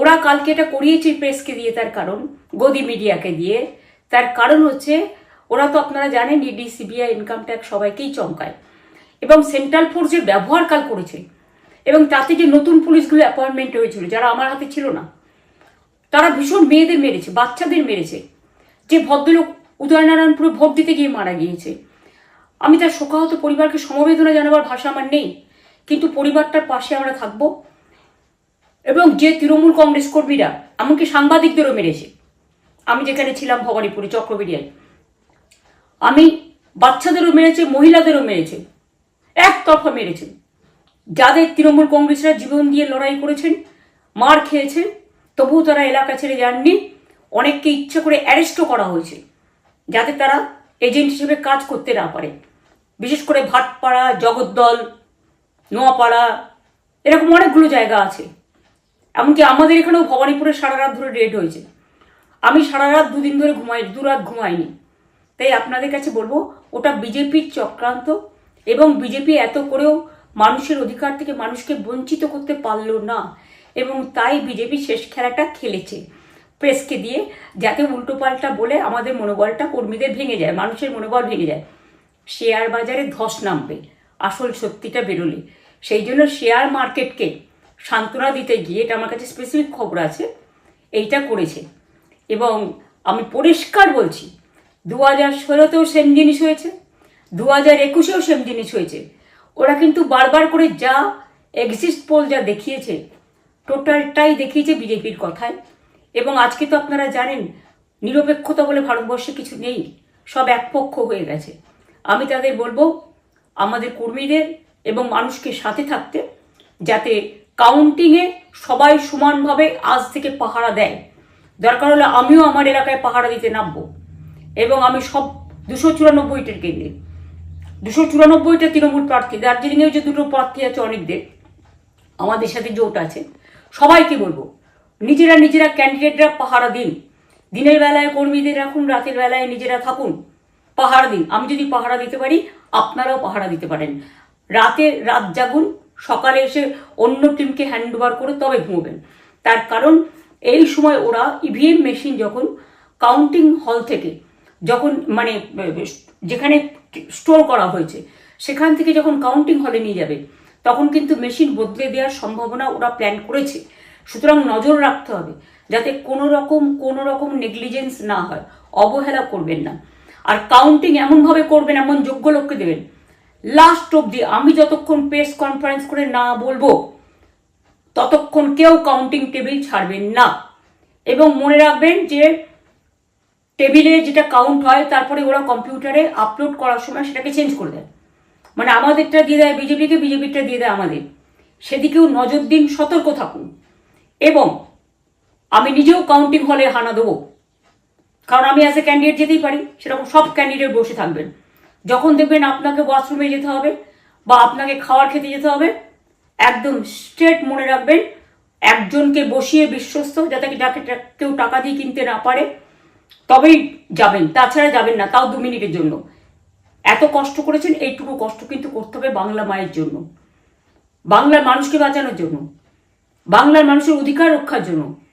ওরা কালকে এটা করিয়েছে প্রেসকে দিয়ে, তার কারণ গদি মিডিয়াকে দিয়ে, তার কারণ হচ্ছে ওরা তো আপনারা জানেন ইডি সিবিআই ইনকাম ট্যাক্স সবাইকেই চমকায়, এবং সেন্ট্রাল ফোর্স যে ব্যবহার কাল করেছে, এবং তাতে যে নতুন পুলিশগুলো অ্যাপয়েন্টমেন্ট হয়েছিল যারা আমার হাতে ছিল না, তারা ভীষণ মেয়েদের মেরেছে, বাচ্চাদের মেরেছে। যে ভদ্রলোক উদয়নারায়ণপুরে ভোট দিতে গিয়ে মারা গিয়েছে, আমি তার শোকাহত পরিবারকে সমবেদনা জানাবার ভাষা আমার নেই, কিন্তু পরিবারটার পাশে আমরা থাকব। এবং যে তৃণমূল কংগ্রেস কর্মীরা এমনকি সাংবাদিকদেরও মেরেছে, আমি যেখানে ছিলাম ভবানীপুরে চক্রবেড়িয়ায়, আমি বাচ্চাদেরও মেরেছে, মহিলাদেরও মেরেছে, একতরফা মেরেছে। যাদের তৃণমূল কংগ্রেসরা জীবন দিয়ে লড়াই করেছেন, মার খেয়েছেন, তবুও তারা এলাকা ছেড়ে যাননি। অনেককে ইচ্ছা করে অ্যারেস্টও করা হয়েছে যাতে তারা এজেন্ট হিসেবে কাজ করতে না পারে। বিশেষ করে ভাটপাড়া, জগদ্দল, নোয়াপাড়া, এরকম অনেকগুলো জায়গা আছে। এমনকি আমাদের এখানেও ভবানীপুরে সারা রাত ধরে রেড হয়েছে। আমি সারা রাত দুদিন ধরে দুরাত ঘুমাইনি। তাই আপনাদের কাছে বলবো, ওটা বিজেপির চক্রান্ত, এবং বিজেপি এত করেও মানুষের অধিকার থেকে মানুষকে বঞ্চিত করতে পারল না, এবং তাই বিজেপি শেষ খেলাটা খেলেছে প্রেসকে দিয়ে, যাতে উল্টোপাল্টা বলে আমাদের মনোবলটা কর্মীদের ভেঙে যায়, মানুষের মনোবল ভেঙে যায়। শেয়ার বাজারে ধস নামবে আসল সত্যিটা বেরোলে। সেই জন্য শেয়ার মার্কেটকে সান্ত্বনা দিতে গিয়ে, এটা আমার কাছে স্পেসিফিক খবর আছে, এইটা করেছে। এবং আমি পরিষ্কার বলছি, 2016তেও সেম জিনিস হয়েছে, 2021এও সেম জিনিস হয়েছে। ওরা কিন্তু বারবার করে যা এক্সিস্ট পোল যা দেখিয়েছে, টোটালটাই দেখিয়েছে বিজেপির কথায়। এবং আজকে তো আপনারা জানেন নিরপেক্ষতা বলে ভারতবর্ষে কিছু নেই, সব একপক্ষ হয়ে গেছে। আমি তাদের বলবো আমাদের কর্মীদের এবং মানুষকে সাথে থাকতে, যাতে কাউন্টিংয়ে সবাই সমানভাবে আজ থেকে পাহারা দেয়। দরকার হলে আমিও আমার এলাকায় পাহারা দিতে নামবো, এবং আমি সব 294টার কেন্দ্রে, 294টা তৃণমূল প্রার্থী, দার্জিলিংয়েও যে 2টো প্রার্থী আছে অনেকদের, আমাদের সাথে জোট আছে, সবাইকে বলবো নিজেরা ক্যান্ডিডেটরা পাহারা দিন। দিনের বেলায় কর্মীদের রাখুন, রাতের বেলায় নিজেরা থাকুন, পাহারা দিন। আমি যদি পাহারা দিতে পারি, আপনারাও পাহারা দিতে পারেন। রাত জাগুন, সকালে এসে অন্য টিমকে হ্যান্ড ওভার করে তবে ঘুমোবেন। তার কারণ এই সময় ওরা ইভিএম মেশিন যখন কাউন্টিং হল থেকে, যখন মানে যেখানে স্টোর করা হয়েছে সেখান থেকে যখন কাউন্টিং হলে নিয়ে যাবে, তখন কিন্তু মেশিন বদলে দেওয়ার সম্ভাবনা ওরা প্ল্যান করেছে। সুতরাং নজর রাখতে হবে যাতে কোনো রকম নেগলিজেন্স না হয়, অবহেলা করবেন না। আর কাউন্টিং এমনভাবে করবেন, এমন যোগ্য লোককে দেবেন লাস্ট অবধি। আমি যতক্ষণ প্রেস কনফারেন্স করে না বলবো ততক্ষণ কেউ কাউন্টিং টেবিল ছাড়বেন না। এবং মনে রাখবেন যে টেবিলে যেটা কাউন্ট হয় তারপরে ওরা কম্পিউটারে আপলোড করার সময় সেটাকে চেঞ্জ করে দেয়, মানে আমাদেরটা দিয়ে দেয় বিজেপিকে, বিজেপিরটা দিয়ে দেয় আমাদের। সেদিকেও নজর দিন, সতর্ক থাকুন। এবং আমি নিজেও কাউন্টিং হলে হানা দেবো, কারণ আমি অ্যাজ এ ক্যান্ডিডেট যেতেই পারি, সেরকম সব ক্যান্ডিডেট বসে থাকবেন। যখন দেখবেন আপনাকে ওয়াশরুমে যেতে হবে বা আপনাকে খাবার খেতে যেতে হবে, একদম স্ট্রেট মনে রাখবেন একজনকে বসিয়ে বিশ্বস্ত, যাতে যাকে কেউ টাকা দিয়ে কিনতে না পারে, তবেই যাবেন, তাছাড়া যাবেন না, তাও 2 মিনিটের জন্য। এত কষ্ট করেছেন, এইটুকু কষ্ট কিন্তু করতে হবে বাংলা মায়ের জন্য, বাংলার মানুষকে বাঁচানোর জন্য, বাংলার মানুষের অধিকার রক্ষার জন্য।